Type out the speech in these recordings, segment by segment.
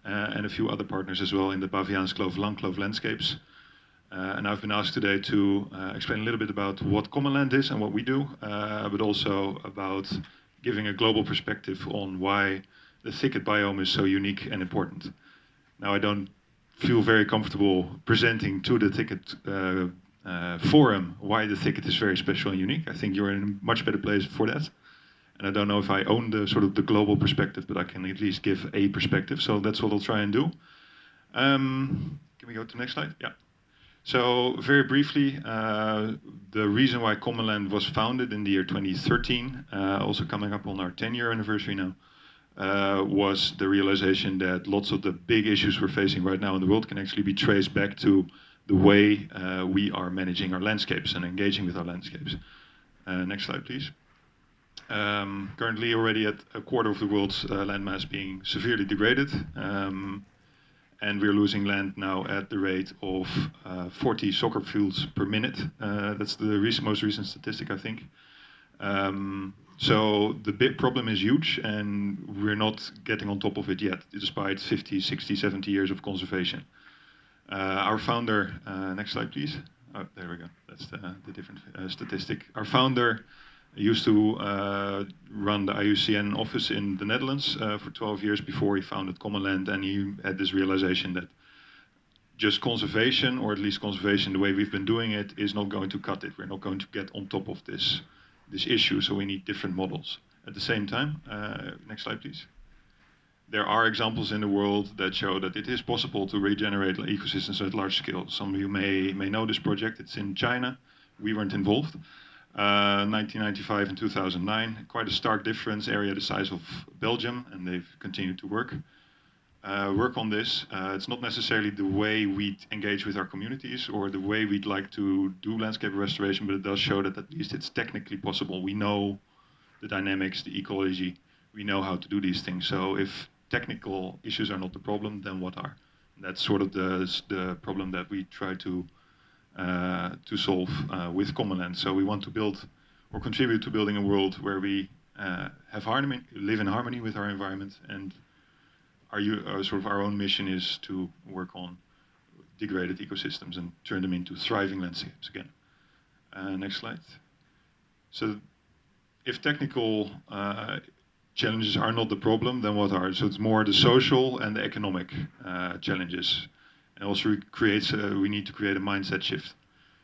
and a few other partners as well in the Baviaans Clove Langkloof landscapes. And I've been asked today to explain a little bit about what Commonland is and what we do, but also about giving a global perspective on why the thicket biome is so unique and important. Now, I don't feel very comfortable presenting to the thicket forum why the thicket is very special and unique. I think you're in a much better place for that. And I don't know if I own the sort of the global perspective, but I can at least give a perspective. So that's what I'll try and do. Can we go to the next slide? Yeah. So very briefly, the reason why Commonland was founded in the year 2013, also coming up on our 10-year anniversary now, was the realization that lots of the big issues we're facing right now in the world can actually be traced back to the way we are managing our landscapes and engaging with our landscapes. Next slide, please. Currently already at a quarter of the world's landmass being severely degraded. And we're losing land now at the rate of 40 soccer fields per minute. That's the most recent statistic, I think. So the big problem is huge, and we're not getting on top of it yet, despite 50, 60, 70 years of conservation. Our founder, next slide, please. Oh, there we go. That's the different statistic. Our founder used to run the IUCN office in the Netherlands for 12 years before he founded Commonland, and he had this realization that just conservation, or at least conservation the way we've been doing it, is not going to cut it. We're not going to get on top of this issue, so we need different models. At the same time, next slide please. There are examples in the world that show that it is possible to regenerate ecosystems at large scale. Some of you may know this project. It's in China. We weren't involved. 1995 and 2009, quite a stark difference, area the size of Belgium, and they've continued to work on this. It's not necessarily the way we engage with our communities or the way we'd like to do landscape restoration, but it does show that at least it's technically possible. We know the dynamics, the ecology, we know how to do these things. So if technical issues are not the problem, then what are? That's sort of the problem that we try to solve with Commonland. So we want to build or contribute to building a world where we have harmony, live in harmony with our environment, and our own mission is to work on degraded ecosystems and turn them into thriving landscapes again. Next slide. So if technical challenges are not the problem, then what are? So it's more the social and the economic challenges. And also we need to create a mindset shift.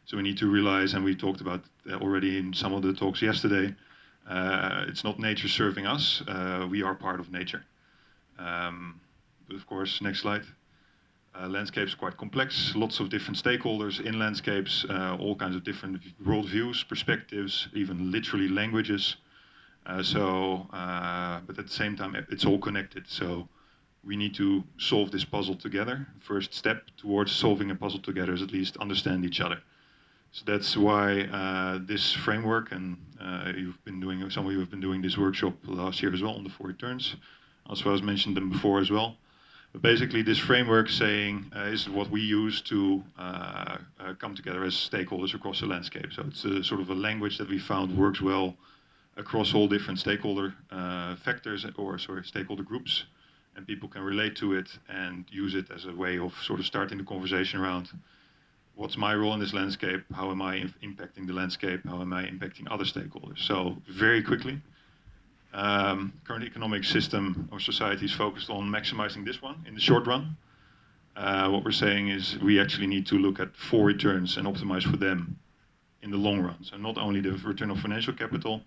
So we need to realize, and we talked about already in some of the talks yesterday, it's not nature serving us, we are part of nature. But of course, next slide. Landscapes are quite complex, lots of different stakeholders in landscapes, all kinds of different worldviews, perspectives, even literally languages. But at the same time, it's all connected. So we need to solve this puzzle together. First step towards solving a puzzle together is at least understand each other. So that's why this framework, and some of you have been doing this workshop last year as well on the 4 returns. Also, as mentioned them before as well. But basically, this framework is what we use to come together as stakeholders across the landscape. So it's sort of a language that we found works well across all different stakeholder stakeholder groups, and people can relate to it and use it as a way of sort of starting the conversation around what's my role in this landscape, how am I impacting the landscape, how am I impacting other stakeholders. So very quickly, current economic system or society is focused on maximizing this one in the short run. What we're saying is we actually need to look at 4 returns and optimize for them in the long run. So not only the return of financial capital,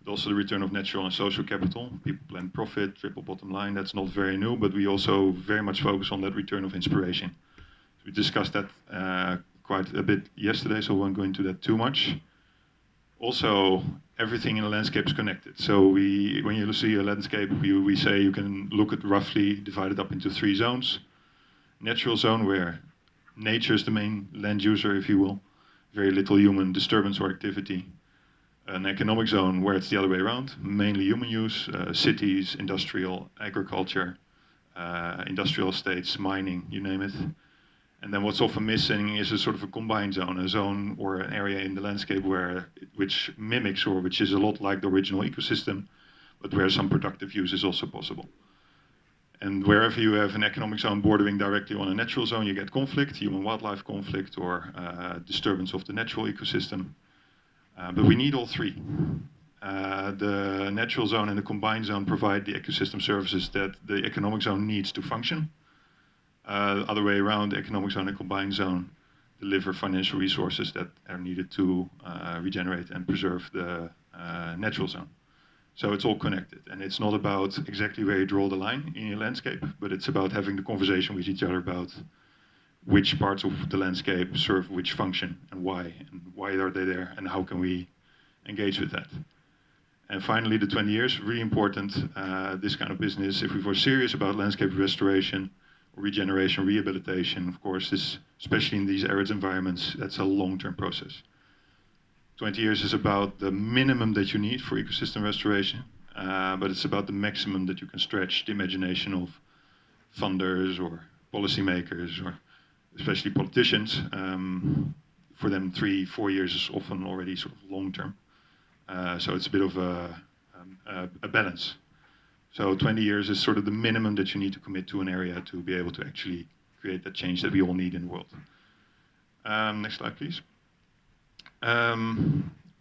but also the return of natural and social capital. People plan profit, triple bottom line, that's not very new, but we also very much focus on that return of inspiration. So we discussed that quite a bit yesterday, so I won't go into that too much. Also, everything in a landscape is connected. So when you see a landscape, we say you can look at roughly divided up into 3 zones. Natural zone, where nature is the main land user, if you will. Very little human disturbance or activity. An economic zone where it's the other way around, mainly human use, cities, industrial, agriculture, industrial estates, mining, you name it. And then what's often missing is a sort of a combined zone, a zone or an area in the landscape which mimics or which is a lot like the original ecosystem, but where some productive use is also possible. And wherever you have an economic zone bordering directly on a natural zone, you get conflict, human-wildlife conflict, or disturbance of the natural ecosystem. But we need all three. The natural zone and the combined zone provide the ecosystem services that the economic zone needs to function. The other way around, the economic zone and combined zone deliver financial resources that are needed to regenerate and preserve the natural zone. So it's all connected, and it's not about exactly where you draw the line in your landscape, but it's about having the conversation with each other about which parts of the landscape serve which function and why are they there, and how can we engage with that. And finally, the 20 years, really important, this kind of business, if we were serious about landscape restoration, regeneration, rehabilitation, of course, this, especially in these arid environments, that's a long-term process. 20 years is about the minimum that you need for ecosystem restoration, but it's about the maximum that you can stretch the imagination of funders or policymakers, or especially politicians. For them, 3-4 years is often already sort of long-term. So it's a bit of a balance. So 20 years is sort of the minimum that you need to commit to an area to be able to actually create that change that we all need in the world. Next slide, please.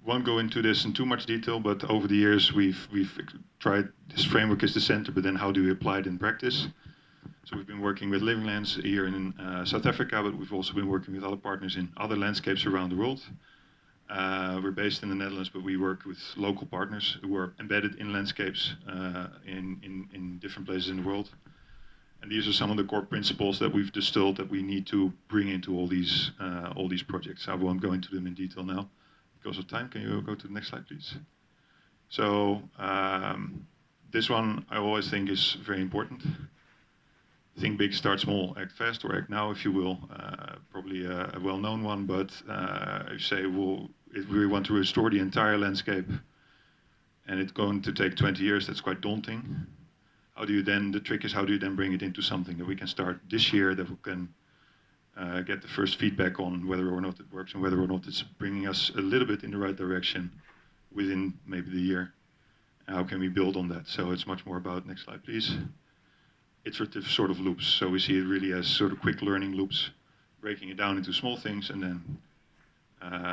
Won't go into this in too much detail, but over the years we've tried, this framework is the center, but then how do we apply it in practice? So we've been working with Living Lands here in South Africa, but we've also been working with other partners in other landscapes around the world. We're based in the Netherlands, but we work with local partners who are embedded in landscapes in different places in the world. And these are some of the core principles that we've distilled that we need to bring into all these projects. I won't go into them in detail now because of time. Can you go to the next slide, please? So this one I always think is very important. Think big, start small, act fast, or act now, if you will. Probably a well-known one, but I say, well, if we want to restore the entire landscape and it's going to take 20 years, that's quite daunting. How do you then, the trick is how do you then bring it into something that we can start this year, that we can get the first feedback on whether or not it works and whether or not it's bringing us a little bit in the right direction within maybe the year. How can we build on that? So it's much more about, next slide please, iterative sort of loops. So we see it really as sort of quick learning loops, breaking it down into small things and then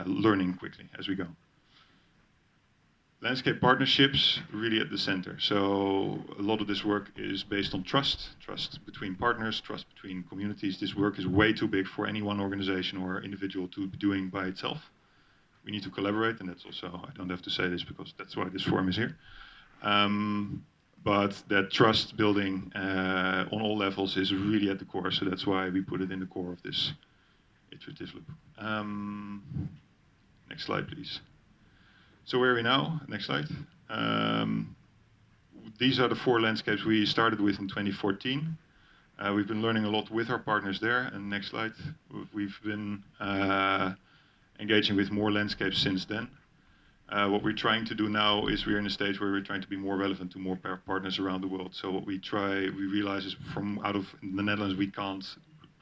learning quickly as we go. Landscape partnerships really at the center. So a lot of this work is based on trust between partners, trust between communities. This work is way too big for any one organization or individual to be doing by itself. We need to collaborate, and that's also, I don't have to say this because that's why this forum is here. But that trust building on all levels is really at the core, so that's why we put it in the core of this iterative loop. Next slide, please. So where are we now? Next slide. These are the 4 landscapes we started with in 2014. We've been learning a lot with our partners there. And next slide. We've been engaging with more landscapes since then. What we're trying to do now is we're in a stage where we're trying to be more relevant to more partners around the world. So what we realize is from out of the Netherlands, we can't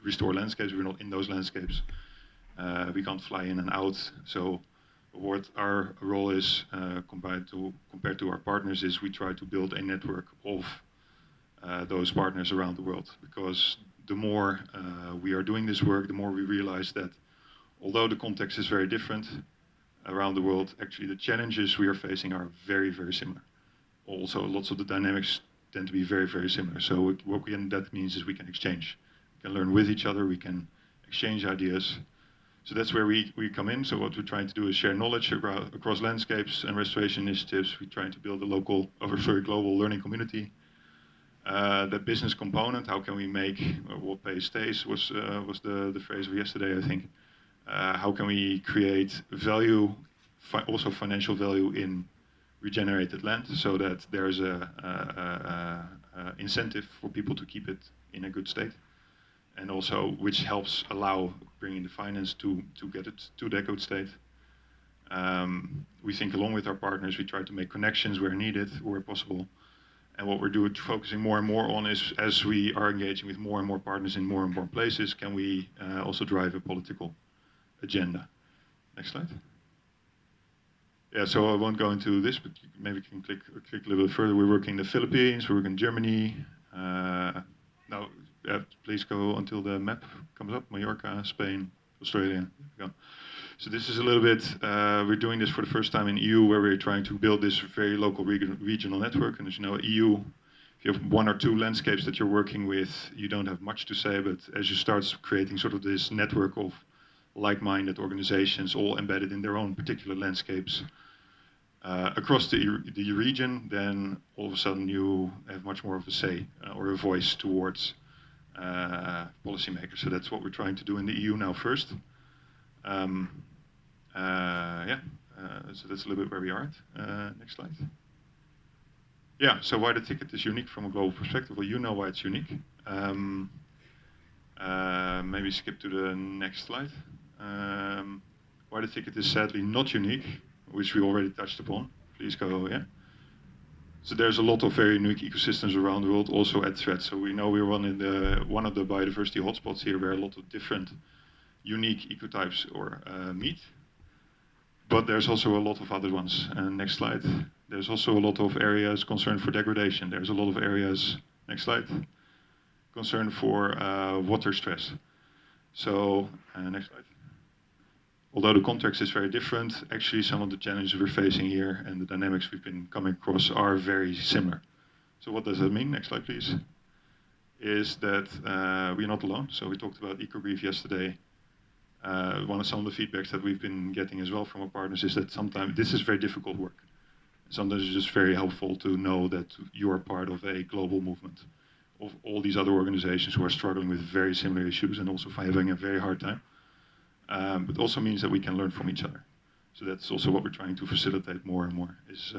restore landscapes. We're not in those landscapes. We can't fly in and out. So what our role is compared to our partners is we try to build a network of those partners around the world, because the more we are doing this work, the more we realize that although the context is very different around the world, actually the challenges we are facing are very, very similar. Also, lots of the dynamics tend to be very, very similar. So that means is we can exchange. We can learn with each other, we can exchange ideas. So that's where we come in. So what we're trying to do is share knowledge across landscapes and restoration initiatives. We're trying to build a global learning community. The business component, how can we make what pays stays was the phrase of yesterday, I think. How can we create value, also financial value in regenerated land, so that there's a incentive for people to keep it in a good state. And also, which helps allow bringing the finance to get it to that good state. We think along with our partners, we try to make connections where needed, where possible. And what we're focusing more and more on is, as we are engaging with more and more partners in more and more places, can we also drive a political agenda. Next slide. Yeah, so I won't go into this, but maybe you can click a little bit further. We're working in the Philippines, we're working in Germany, Now, please go until the map comes up. Mallorca, Spain, Australia. There we go. So this is a little bit, we're doing this for the first time in EU, where we're trying to build this very local regional network. And as you know, EU, if you have one or two landscapes that you're working with, you don't have much to say. But as you start creating sort of this network of like-minded organizations, all embedded in their own particular landscapes, across the region, then all of a sudden you have much more of a say or a voice towards policymakers. So that's what we're trying to do in the EU now first. So that's a little bit where we are at. Next slide. Yeah, so why the ticket is unique from a global perspective? Well, you know why it's unique. Maybe skip to the next slide. Why the ticket is sadly not unique, which we already touched upon. Please go, yeah. So there's a lot of very unique ecosystems around the world, also at threat. So we know we're one of the biodiversity hotspots here, where a lot of different unique ecotypes meet. But there's also a lot of other ones. Next slide. There's also a lot of areas concerned for degradation. There's a lot of areas, next slide, concerned for water stress. So, next slide. Although the context is very different, actually some of the challenges we're facing here and the dynamics we've been coming across are very similar. So what does that mean? Next slide, please. Is that we're not alone. So we talked about EcoBrief yesterday. Some of the feedbacks that we've been getting as well from our partners is that sometimes this is very difficult work. Sometimes it's just very helpful to know that you are part of a global movement of all these other organizations who are struggling with very similar issues and also having a very hard time. But also means that we can learn from each other. So that's also what we're trying to facilitate more and more is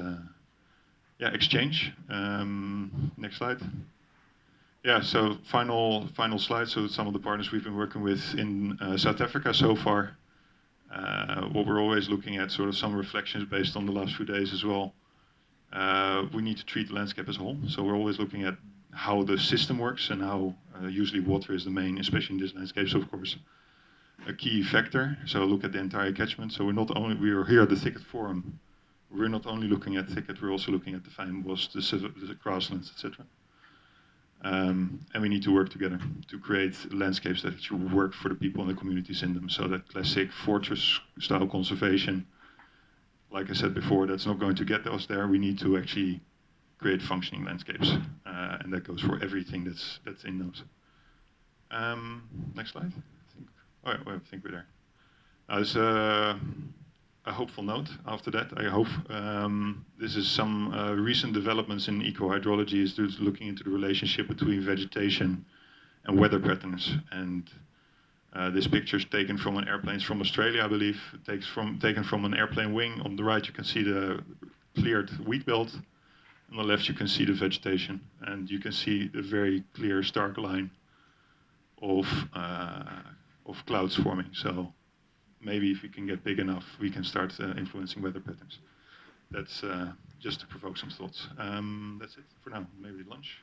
exchange. Next slide. Yeah, so final slide. So some of the partners we've been working with in South Africa so far. What we're always looking at, sort of some reflections based on the last few days as well. We need to treat the landscape as a whole. So we're always looking at how the system works and how usually water is the main, especially in these landscapes, of course, a key factor. So look at the entire catchment. So we are here at the thicket forum. We're not only looking at thicket, we're also looking at the fynbos, the grasslands, etc. And we need to work together to create landscapes that actually work for the people and the communities in them. So that classic fortress-style conservation, like I said before, that's not going to get us there. We need to actually create functioning landscapes, and that goes for everything that's in those. Next slide. I think we're there. There's a hopeful note after that, I hope. This is some recent developments in eco-hydrology, is looking into the relationship between vegetation and weather patterns. And this picture is taken from an airplane from Australia, I believe. Taken from an airplane wing. On the right you can see the cleared wheat belt. On the left you can see the vegetation. And you can see the very clear, stark line of clouds forming. So maybe if we can get big enough, we can start influencing weather patterns. That's just to provoke some thoughts. That's it for now. Maybe lunch.